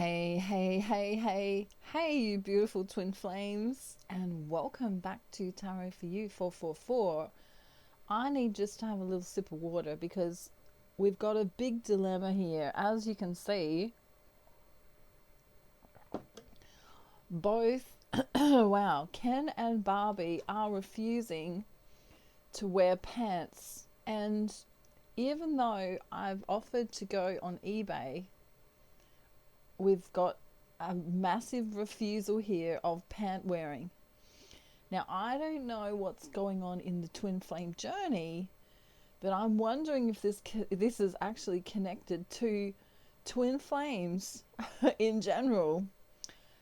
Hey, you beautiful twin flames, and welcome back to Tarot for You 444. I need just to have a little sip of water because we've got a big dilemma here. As you can see, both, wow, Ken and Barbie are refusing to wear pants. And even though I've offered to go on eBay, we've got a massive refusal here of pant wearing. Now, I don't know what's going on in the twin flame journey, but I'm wondering if this is actually connected to twin flames in general.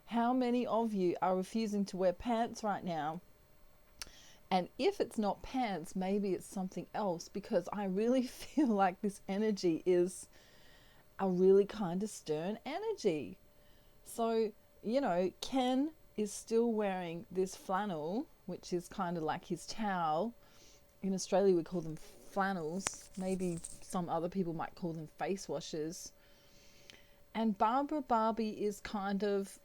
How many of you are refusing to wear pants right now? And if it's not pants, maybe it's something else, because I really feel like this energy is a really kind of stern energy. So, Ken is still wearing this flannel, which is kind of like his towel. In Australia, we call them flannels. Maybe some other people might call them face washers. And Barbie is kind of,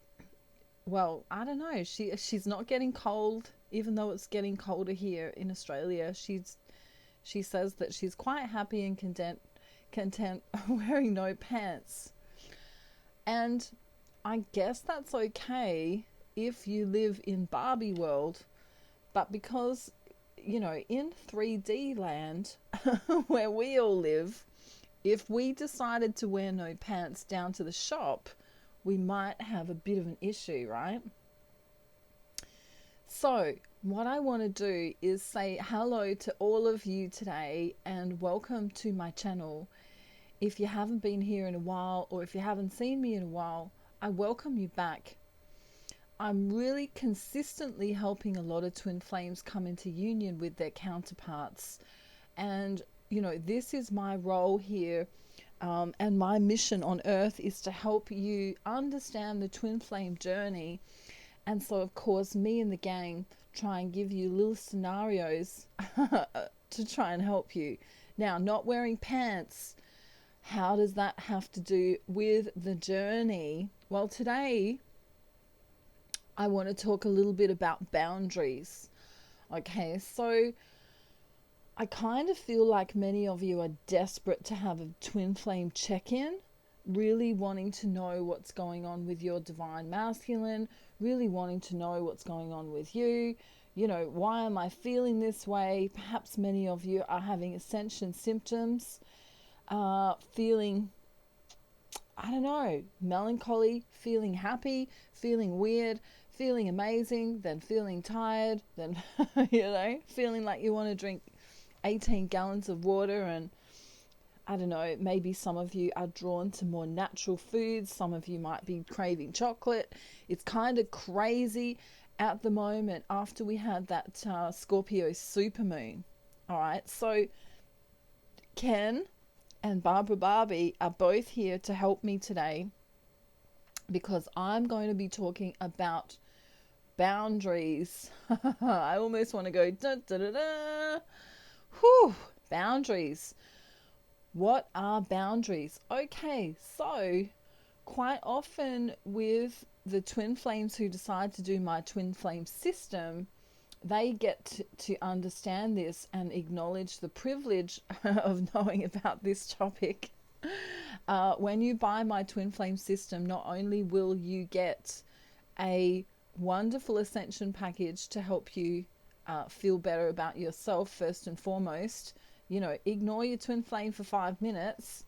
well, I don't know. She's not getting cold, even though it's getting colder here in Australia. She says that she's quite happy and content wearing no pants. And I guess that's okay if you live in Barbie world, but because, in 3D land, where we all live, if we decided to wear no pants down to the shop, we might have a bit of an issue, right? So what I want to do is say hello to all of you today and welcome to my channel. If you haven't been here in a while, or if you haven't seen me in a while, I welcome you back. I'm really consistently helping a lot of twin flames come into union with their counterparts. And, this is my role here. And my mission on earth is to help you understand the twin flame journey. And so, of course, me and the gang try and give you little scenarios to try and help you. Now, not wearing pants, how does that have to do with the journey? Well, today I want to talk a little bit about boundaries. Okay, so I kind of feel like many of you are desperate to have a twin flame check-in, really wanting to know what's going on with your divine masculine, really wanting to know what's going on with you. Why am I feeling this way? Perhaps many of you are having Ascension symptoms. Feeling, I don't know, melancholy, feeling happy, feeling weird, feeling amazing, then feeling tired, then, feeling like you want to drink 18 gallons of water. And I don't know, maybe some of you are drawn to more natural foods. Some of you might be craving chocolate. It's kind of crazy at the moment after we had that Scorpio supermoon. All right, so Ken and Barbie are both here to help me today, because I'm going to be talking about boundaries. I almost want to go da da da da. Whew, boundaries. What are boundaries? Okay, so quite often with the twin flames who decide to do my twin flame system, they get to understand this and acknowledge the privilege of knowing about this topic. When you buy my twin flame system, not only will you get a wonderful Ascension package to help you feel better about yourself first and foremost, ignore your twin flame for 5 minutes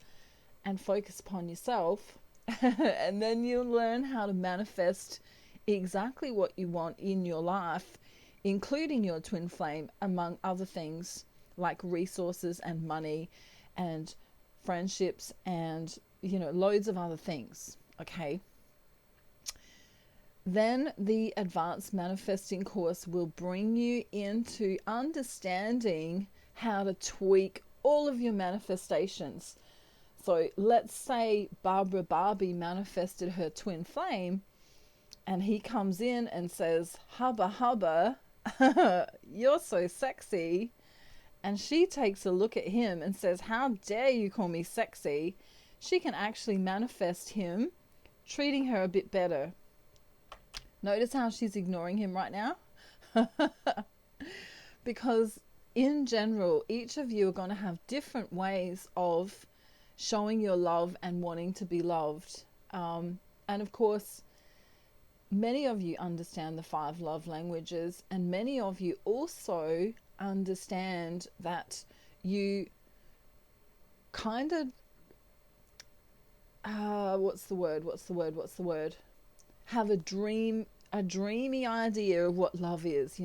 and focus upon yourself. And then you'll learn how to manifest exactly what you want in your life, including your twin flame, among other things like resources and money and friendships and, loads of other things. Okay. Then the advanced manifesting course will bring you into understanding how to tweak all of your manifestations. So let's say Barbie manifested her twin flame, and he comes in and says, hubba hubba, you're so sexy. And she takes a look at him and says, how dare you call me sexy? She can actually manifest him treating her a bit better. Notice how she's ignoring him right now? Because in general, each of you are going to have different ways of showing your love and wanting to be loved. And of course, many of you understand the 5 love languages, and many of you also understand that you kind of what's the word, have a dreamy idea of what love is.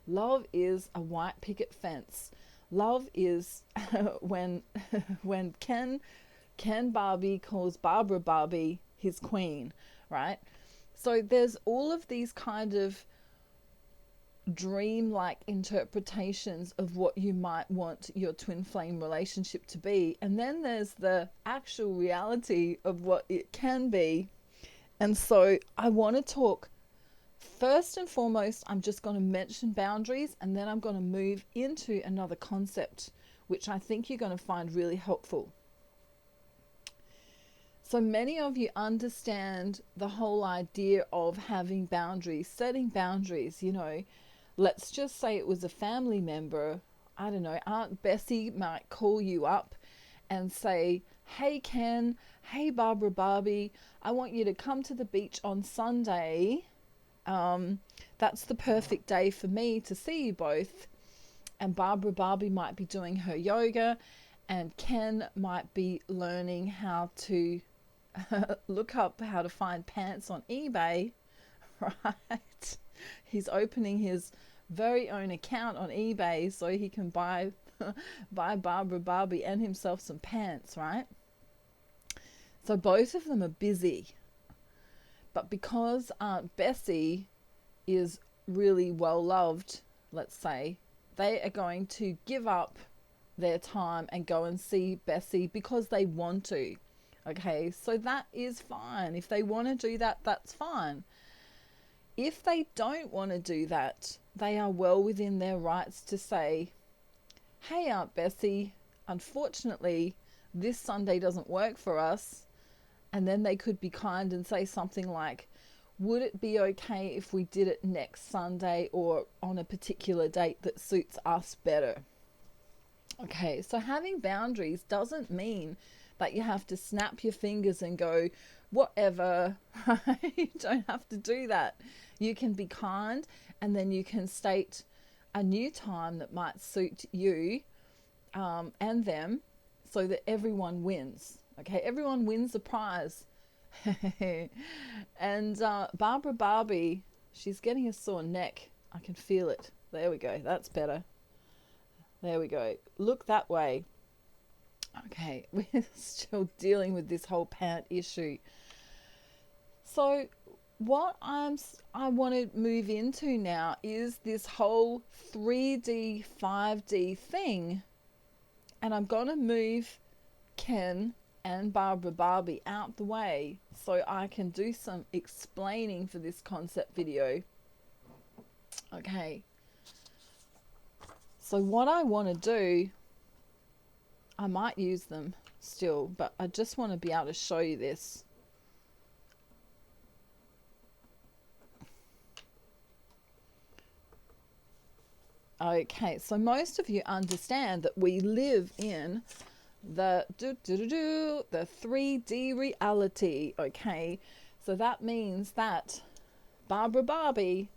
Love is a white picket fence. Love is when Ken Barbie calls Barbara Barbie his queen, right? So there's all of these kind of dream-like interpretations of what you might want your twin flame relationship to be, and then there's the actual reality of what it can be. And so I want to talk, first and foremost, I'm just going to mention boundaries, and then I'm going to move into another concept which I think you're going to find really helpful. So many of you understand the whole idea of having boundaries, setting boundaries. Let's just say it was a family member. I don't know, Aunt Bessie might call you up and say, hey Ken, hey Barbara Barbie, I want you to come to the beach on Sunday. That's the perfect day for me to see you both. And Barbara Barbie might be doing her yoga, and Ken might be learning how to look up how to find pants on eBay, right? He's opening his very own account on eBay so he can buy Barbara Barbie and himself some pants, right? So both of them are busy. But because Aunt Bessie is really well loved, let's say, they are going to give up their time and go and see Bessie because they want to. Okay, so that is fine. If they want to do that, that's fine. If they don't want to do that, they are well within their rights to say, hey Aunt Bessie, unfortunately, this Sunday doesn't work for us. And then they could be kind and say something like, would it be okay if we did it next Sunday or on a particular date that suits us better? Okay, so having boundaries doesn't mean that you have to snap your fingers and go, whatever. You don't have to do that. You can be kind, and then you can state a new time that might suit you and them, so that everyone wins. Okay, everyone wins the prize. And Barbara Barbie, she's getting a sore neck. I can feel it. There we go. That's better. There we go. Look that way. Okay, we're still dealing with this whole pant issue. So what I want to move into now is this whole 3D, 5D thing. And I'm going to move Ken and Barbara Barbie out the way so I can do some explaining for this concept video. Okay. So what I want to do, I might use them still, but I just want to be able to show you this. Okay, so most of you understand that we live in the 3D reality. Okay, so that means that Barbara Barbie,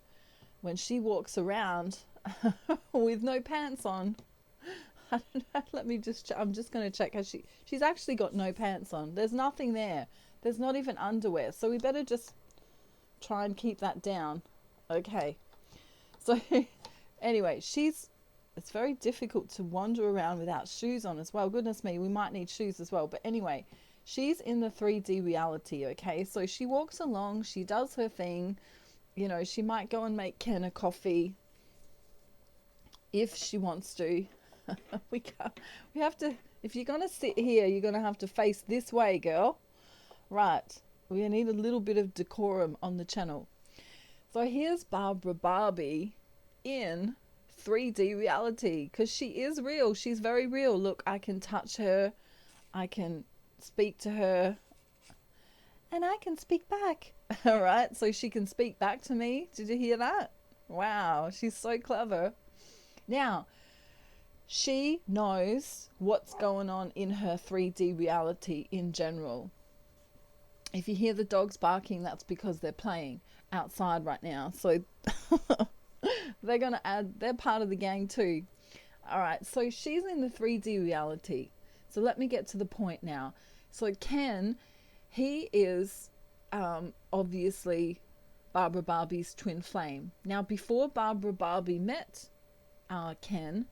when she walks around with no pants on, I don't know, let me just I'm just going to check how she's actually got no pants on. There's nothing there. There's not even underwear, so we better just try and keep that down. Okay, so anyway, it's very difficult to wander around without shoes on as well. Goodness me, we might need shoes as well. But anyway, she's in the 3D reality, okay? So she walks along, she does her thing. She might go and make Ken a coffee if she wants to. We have to, if you're going to sit here, you're going to have to face this way, girl. Right. We need a little bit of decorum on the channel. So here's Barbara Barbie in 3D reality, because she is real. She's very real. Look, I can touch her, I can speak to her, and I can speak back. All right, so she can speak back to me. Did you hear that? Wow, she's so clever. Now, she knows what's going on in her 3D reality in general. If you hear the dogs barking, that's because they're playing outside right now. So they're going to they're part of the gang too. All right, so she's in the 3D reality. So let me get to the point now. So Ken, he is obviously Barbara Barbie's twin flame. Now, before Barbara Barbie met Ken,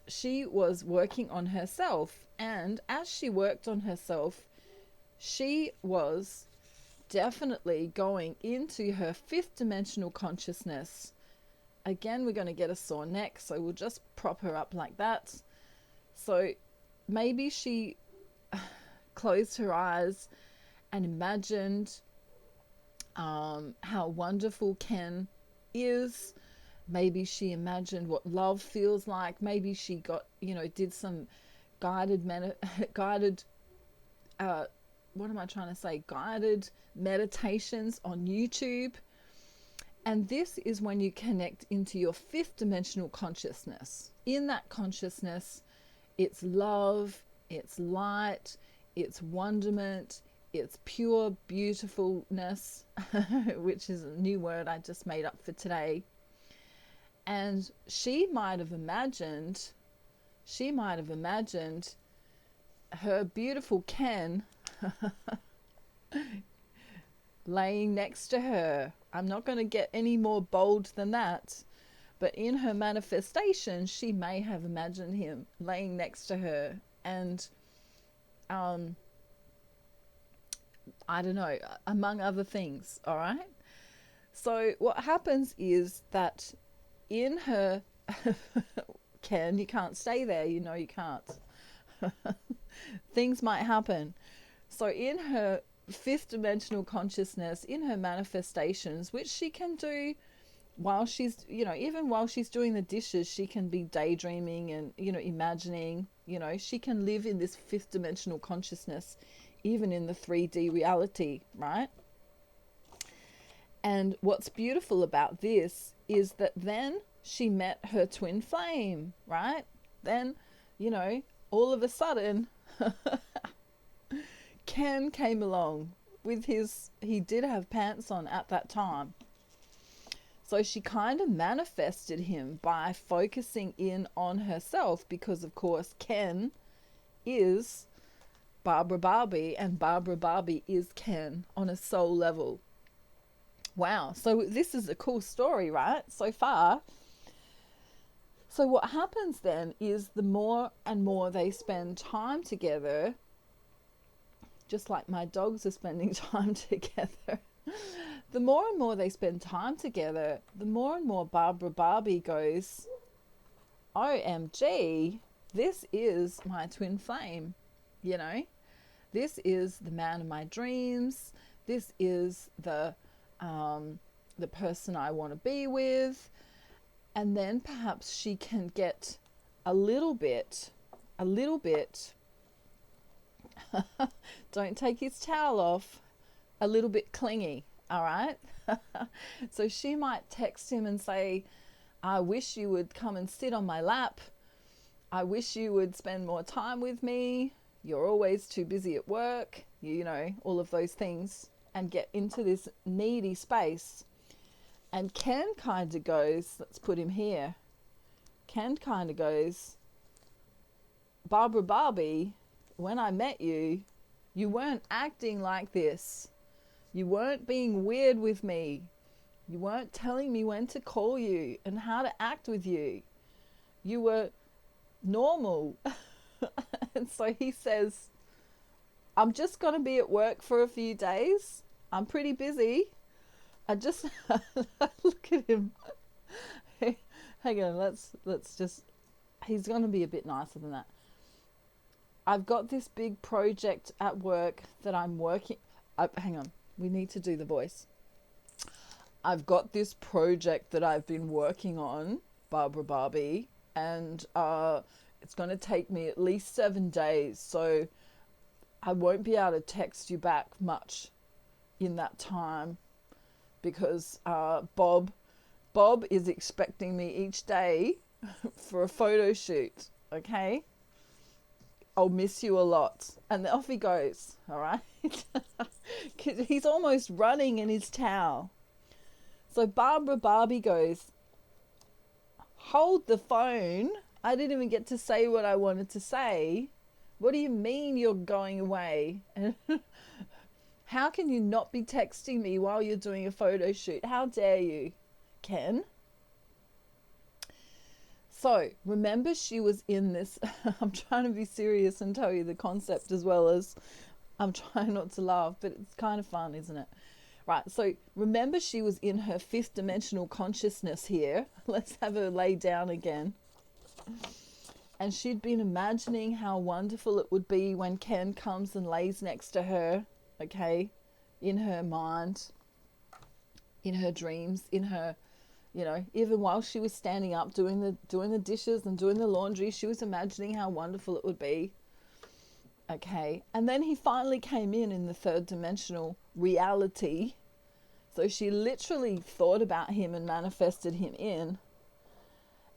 she was working on herself. And as she worked on herself, she was definitely going into her fifth dimensional consciousness. Again, we're going to get a sore neck, so we'll just prop her up like that. So maybe she closed her eyes and imagined how wonderful Ken is. Maybe she imagined what love feels like. Maybe she got, did some guided meditations on YouTube. And this is when you connect into your fifth dimensional consciousness. In that consciousness, it's love, it's light, it's wonderment, it's pure beautifulness, which is a new word I just made up for today. And she might have imagined her beautiful Ken laying next to her. I'm not going to get any more bold than that. But in her manifestation, she may have imagined him laying next to her. And, I don't know, among other things, all right? So what happens is that in her... Ken, you can't stay there. You know you can't. Things might happen. So in her fifth dimensional consciousness, in her manifestations, which she can do while she's, even while she's doing the dishes, she can be daydreaming and, imagining, she can live in this fifth dimensional consciousness, even in the 3D reality, right? And what's beautiful about this is that then she met her twin flame, right? Then, all of a sudden, Ken came along with he did have pants on at that time. So she kind of manifested him by focusing in on herself because, of course, Ken is Barbara Barbie and Barbara Barbie is Ken on a soul level. Wow. So this is a cool story, right? So far. So what happens then is the more and more they spend time together, just like my dogs are spending time together, the more and more they spend time together, the more and more Barbara Barbie goes, OMG, this is my twin flame, This is the man of my dreams. This is the person I want to be with. And then perhaps she can get a little bit, don't take his towel off, a little bit clingy, all right? So she might text him and say, I wish you would come and sit on my lap. I wish you would spend more time with me. You're always too busy at work, all of those things, and get into this needy space. And Ken kind of goes, let's put him here. Ken kind of goes, Barbara Barbie, when I met you, you weren't acting like this. You weren't being weird with me. You weren't telling me when to call you and how to act with you. You were normal. And so he says, I'm just going to be at work for a few days. I'm pretty busy. I just look at him. Hang on, let's just. He's going to be a bit nicer than that. I've got this big project at work that I'm working. Hang on, we need to do the voice. I've got this project that I've been working on, Barbara Barbie, and it's going to take me at least 7 days. So I won't be able to text you back much in that time because Bob is expecting me each day for a photo shoot. Okay, I'll miss you a lot. And off he goes. All right. He's almost running in his towel. So Barbie goes, hold the phone. I didn't even get to say what I wanted to say. What do you mean you're going away? How can you not be texting me while you're doing a photo shoot? How dare you, Ken? So remember, she was in this. I'm trying to be serious and tell you the concept as well as I'm trying not to laugh, but it's kind of fun, isn't it? Right, so remember she was in her fifth dimensional consciousness here. Let's have her lay down again. And she'd been imagining how wonderful it would be when Ken comes and lays next to her, okay, in her mind, in her dreams, in her, you know, even while she was standing up doing the dishes and doing the laundry, she was imagining how wonderful it would be. Okay, and then he finally came in the third dimensional reality. So she literally thought about him and manifested him in.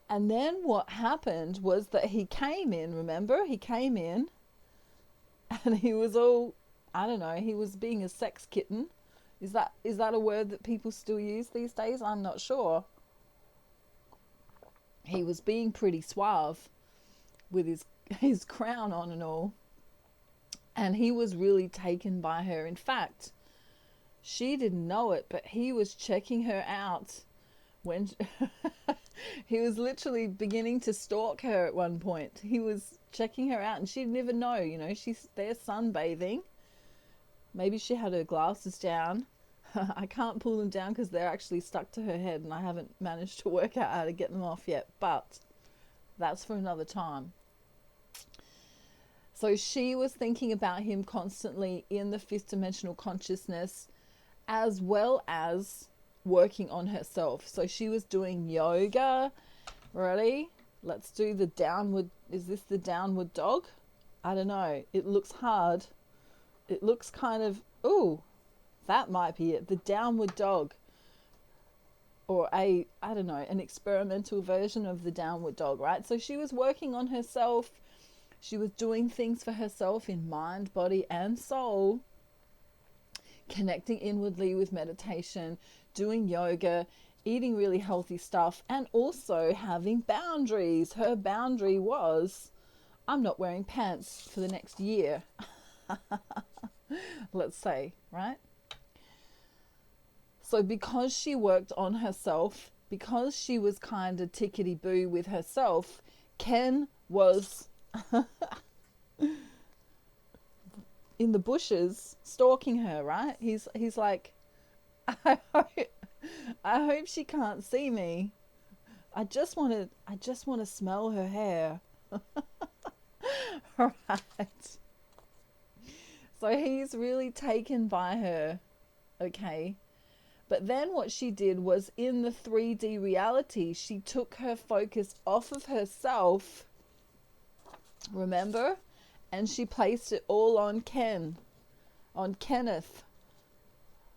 And then what happened was that he came in, remember? He came in and he was all, I don't know, he was being a sex kitten. Is that a word that people still use these days? I'm not sure. He was being pretty suave with his crown on and all. And he was really taken by her. In fact, she didn't know it, but he was checking her out when he was literally beginning to stalk her at one point. He was checking her out and she'd never know, you know, she's there sunbathing. Maybe she had her glasses down. I can't pull them down because they're actually stuck to her head and I haven't managed to work out how to get them off yet, but that's for another time. So she was thinking about him constantly in the fifth dimensional consciousness, as well as working on herself. So she was doing yoga. Ready? Let's do the downward. Is this the downward dog? I don't know. It looks hard. It looks kind of, ooh, that might be it. The downward dog. Or I don't know, an experimental version of the downward dog, right? So she was working on herself. She was doing things for herself in mind, body, and soul, connecting inwardly with meditation, doing yoga, eating really healthy stuff, and also having boundaries. Her boundary was, I'm not wearing pants for the next year. Let's say, right? So because she worked on herself, because she was kind of tickety-boo with herself, Ken was in the bushes stalking her, right? He's like, I hope she can't see me. I just want to smell her hair. Right. So he's really taken by her, okay? But then what she did was, in the 3D reality, she took her focus off of herself, remember? And she placed it all on Ken, on Kenneth.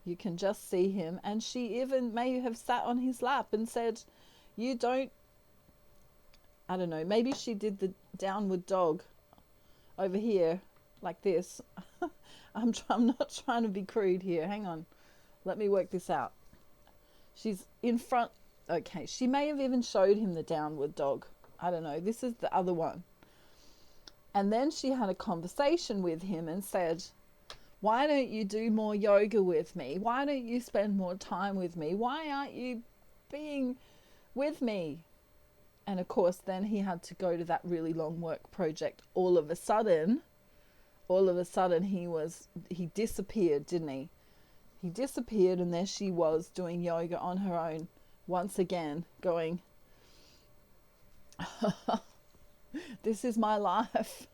You can just see him. And she even may have sat on his lap and said, you don't, I don't know, maybe she did the downward dog over here, like this. I'm not trying to be crude here. Hang on. Let me work this out. She's in front. Okay, she may have even showed him the downward dog. I don't know. This is the other one. And then she had a conversation with him and said, why don't you do more yoga with me? Why don't you spend more time with me? Why aren't you being with me? And of course, then he had to go to that really long work project. All of a sudden, he disappeared, didn't he? He disappeared, and there she was doing yoga on her own once again, going, this is my life.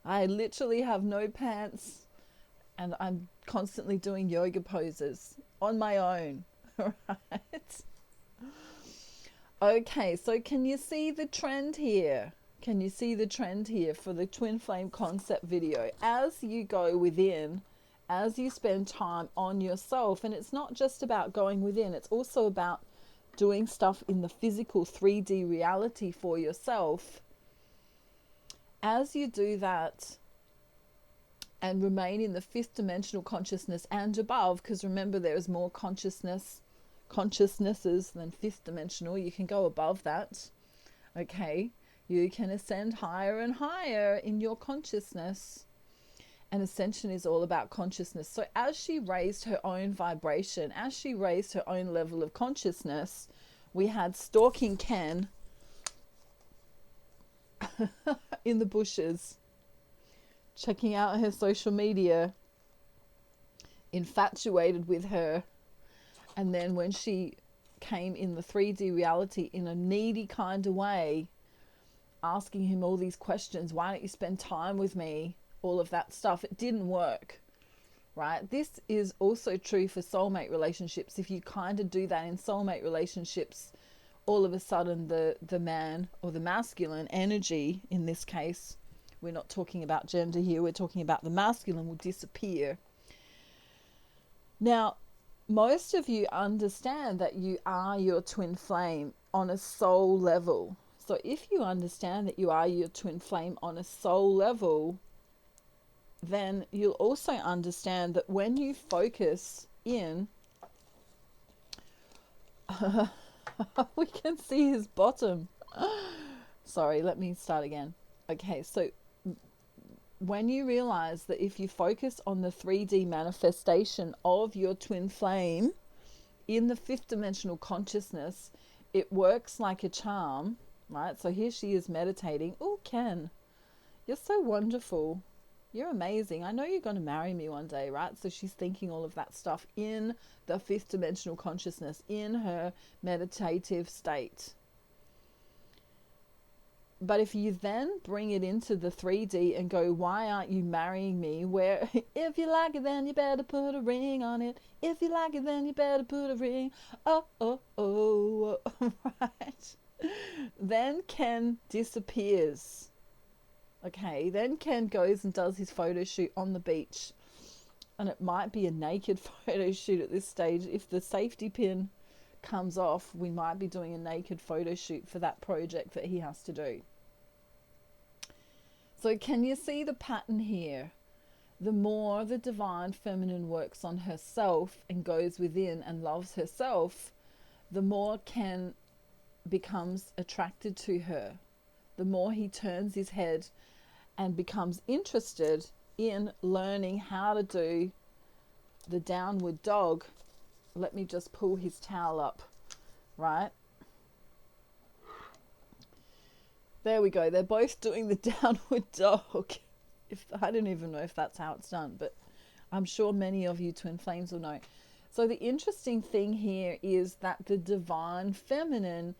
I literally have no pants and I'm constantly doing yoga poses on my own. Right? Okay, so can you see the trend here? Can you see the trend here for the twin flame concept video? As you go within, as you spend time on yourself, and it's not just about going within, it's also about doing stuff in the physical 3D reality for yourself. As you do that and remain in the fifth dimensional consciousness and above, because remember there is more consciousnesses than fifth dimensional, you can go above that, okay? You can ascend higher and higher in your consciousness. And Ascension is all about consciousness. So as she raised her own vibration, as she raised her own level of consciousness, we had stalking Ken in the bushes, checking out her social media, infatuated with her. And then when she came in the 3D reality in a needy kind of way, asking him all these questions, why don't you spend time with me? All of that stuff, it didn't work, right? This is also true for soulmate relationships. If you kind of do that in soulmate relationships, all of a sudden the man or the masculine energy, in this case, we're not talking about gender here, we're talking about the masculine, will disappear. Now, most of you understand that you are your twin flame on a soul level. So if you understand that you are your twin flame on a soul level, then you'll also understand that when you focus in, we can see his bottom. Sorry, let me start again. Okay, so when you realize that if you focus on the 3D manifestation of your twin flame in the fifth dimensional consciousness, it works like a charm, right? So here she is meditating. Oh, Ken, you're so wonderful. You're amazing. I know you're going to marry me one day, right? So she's thinking all of that stuff in the fifth dimensional consciousness, in her meditative state. But if you then bring it into the 3D and go, why aren't you marrying me? Where, if you like it, then you better put a ring on it. If you like it, then you better put a ring. Oh, oh, oh, right? Then Ken disappears. Okay, then Ken goes and does his photo shoot on the beach. And it might be a naked photo shoot at this stage. If the safety pin comes off, we might be doing a naked photo shoot for that project that he has to do. So can you see the pattern here? The more the divine feminine works on herself and goes within and loves herself, the more Ken becomes attracted to her. The more he turns his head and becomes interested in learning how to do the downward dog. Let me just pull his towel up, right? There we go. They're both doing the downward dog. I don't even know if that's how it's done, but I'm sure many of you twin flames will know. So the interesting thing here is that the divine feminine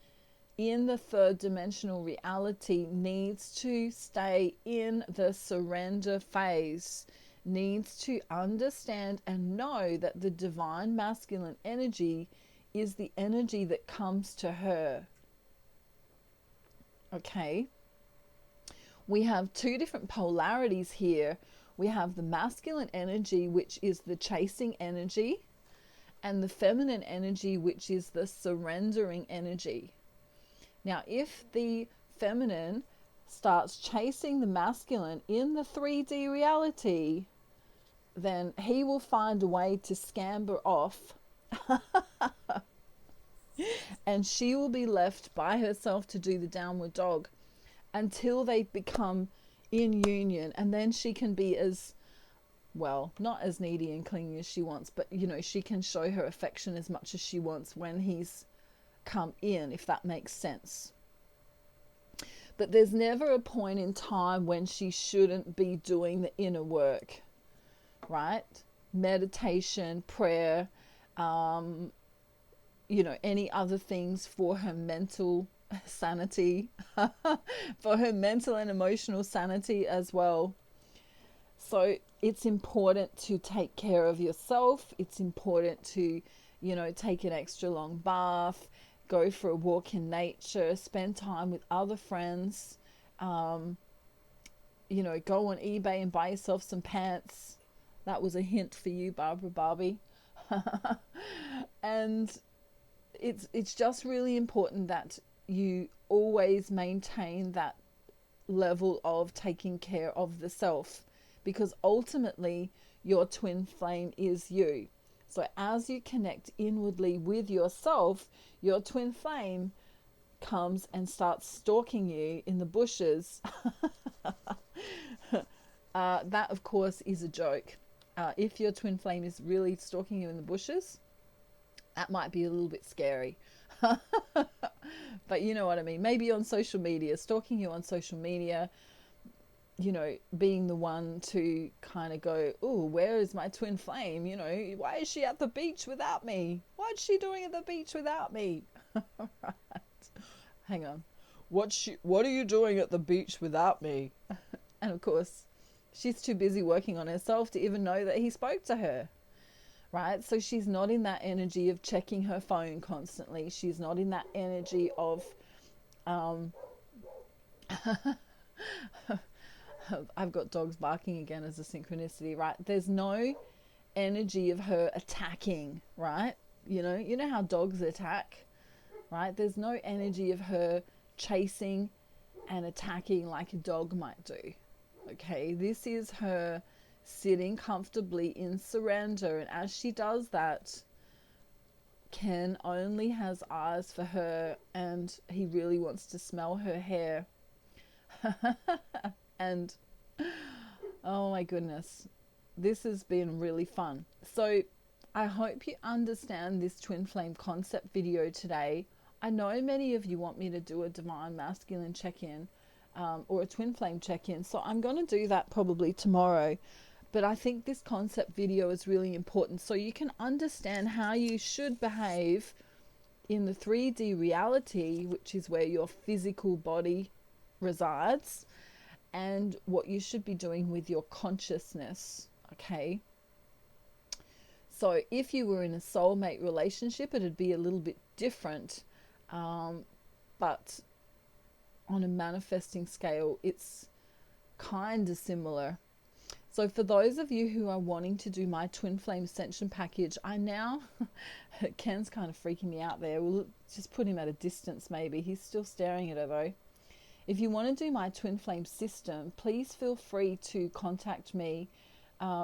in the third dimensional reality needs to stay in the surrender phase, needs to understand and know that the divine masculine energy is the energy that comes to her. Okay, we have two different polarities here. We have the masculine energy, which is the chasing energy, and the feminine energy, which is the surrendering energy. Now, if the feminine starts chasing the masculine in the 3D reality, then he will find a way to scamper off and she will be left by herself to do the downward dog until they become in union. And then she can be as, well, not as needy and clingy as she wants, but, you know, she can show her affection as much as she wants when he's come in, if that makes sense. But there's never a point in time when she shouldn't be doing the inner work, right? Meditation, prayer, you know, any other things for her mental sanity, for her mental and emotional sanity as well. So it's important to take care of yourself. It's important to, you know, take an extra long bath, go for a walk in nature, spend time with other friends, Go on eBay and buy yourself some pants. That was a hint for you, Barbie. And it's just really important that you always maintain that level of taking care of the self, because ultimately your twin flame is you. So as you connect inwardly with yourself, your twin flame comes and starts stalking you in the bushes. That, of course, is a joke. If your twin flame is really stalking you in the bushes, that might be a little bit scary. But you know what I mean. Maybe on social media, stalking you on social media, being the one to kind of go, oh, where is my twin flame? Why is she at the beach without me? What's she doing at the beach without me? Right. Hang on. What are you doing at the beach without me? And of course, she's too busy working on herself to even know that he spoke to her. Right? So she's not in that energy of checking her phone constantly. She's not in that energy of I've got dogs barking again as a synchronicity, right? There's no energy of her attacking, right? You know how dogs attack, right? There's no energy of her chasing and attacking like a dog might do. Okay, this is her sitting comfortably in surrender, and as she does that, Ken only has eyes for her, and he really wants to smell her hair. And oh my goodness, this has been really fun. So I hope you understand this twin flame concept video today. I know many of you want me to do a divine masculine check-in, or a twin flame check-in, so I'm going to do that probably tomorrow. But I think this concept video is really important so you can understand how you should behave in the 3D reality, which is where your physical body resides, and what you should be doing with your consciousness. Okay, so if you were in a soulmate relationship, it'd be a little bit different, but on a manifesting scale, it's kind of similar. So for those of you who are wanting to do my twin flame ascension package, I now Ken's kind of freaking me out there. We'll just put him at a distance. Maybe he's still staring at her though. If you want to do my twin flame system, please feel free to contact me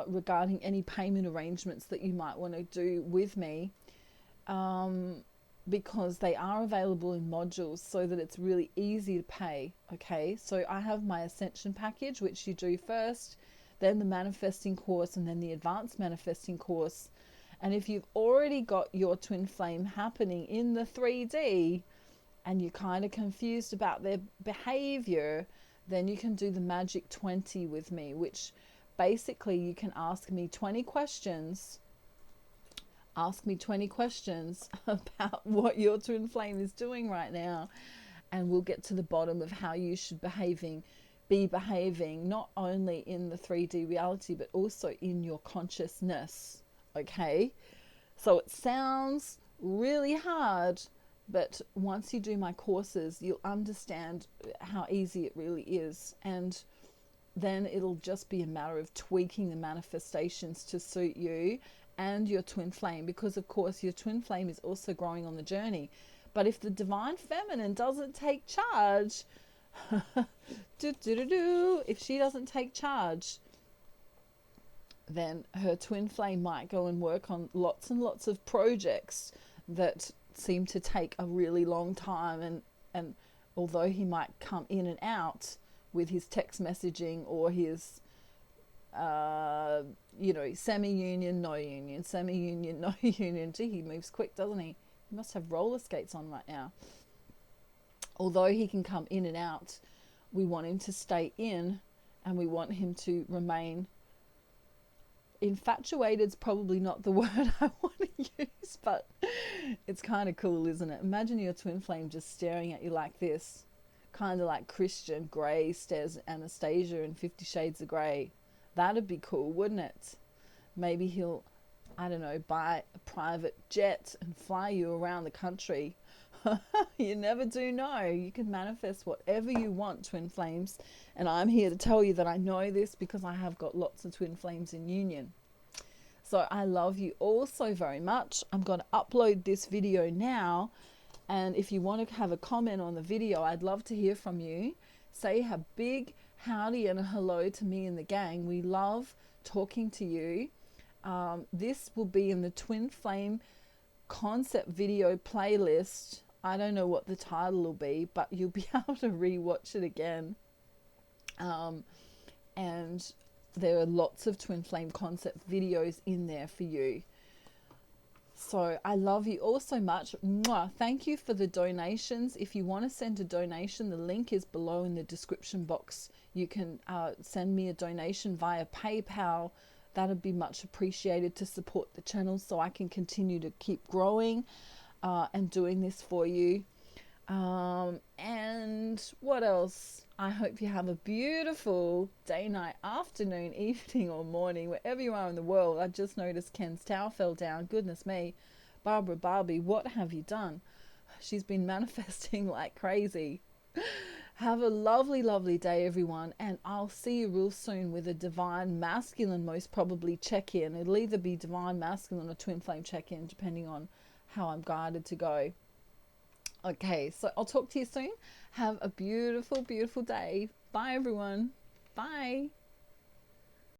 regarding any payment arrangements that you might want to do with me, because they are available in modules so that it's really easy to pay. Okay, so I have my Ascension package, which you do first, then the manifesting course, and then the advanced manifesting course. And if you've already got your twin flame happening in the 3D and you're kind of confused about their behavior, then you can do the Magic 20 with me, which basically you can ask me 20 questions. Ask me 20 questions about what your twin flame is doing right now, and we'll get to the bottom of how you should be behaving not only in the 3D reality but also in your consciousness. Okay, so it sounds really hard, but once you do my courses, you'll understand how easy it really is, and then it'll just be a matter of tweaking the manifestations to suit you and your twin flame, because of course your twin flame is also growing on the journey. But if the divine feminine doesn't take charge, if she doesn't take charge, then her twin flame might go and work on lots and lots of projects that seem to take a really long time, and although he might come in and out with his text messaging or his semi-union, no union, semi-union, no union. Gee, he moves quick, doesn't he? He must have roller skates on right now. Although he can come in and out, we want him to stay in, and we want him to remain infatuated's probably not the word I want to use, but it's kind of cool, isn't it? Imagine your twin flame just staring at you like this, kind of like Christian Grey stares at Anastasia in 50 Shades of Grey. That'd be cool, wouldn't it? Maybe he'll, I don't know, buy a private jet and fly you around the country. You never do know. You can manifest whatever you want, twin flames. And I'm here to tell you that I know this because I have got lots of twin flames in union. So I love you all so very much. I'm going to upload this video now. And if you want to have a comment on the video, I'd love to hear from you. Say a big howdy and a hello to me and the gang. We love talking to you. This will be in the Twin Flame concept video playlist. I don't know what the title will be, but you'll be able to rewatch it again. And there are lots of Twin Flame concept videos in there for you. So I love you all so much. Mwah. Thank you for the donations. If you want to send a donation, the link is below in the description box. You can send me a donation via PayPal. That would be much appreciated to support the channel so I can continue to keep growing and doing this for you. And what else? I hope you have a beautiful day, night, afternoon, evening or morning, wherever you are in the world. I just noticed Ken's towel fell down. Goodness me. Barbie, what have you done? She's been manifesting like crazy. Have a lovely, lovely day, everyone. And I'll see you real soon with a divine masculine, most probably check-in. It'll either be divine masculine or twin flame check-in, depending on how I'm guided to go. Okay, so I'll talk to you soon. Have a beautiful, beautiful day. Bye, everyone. Bye.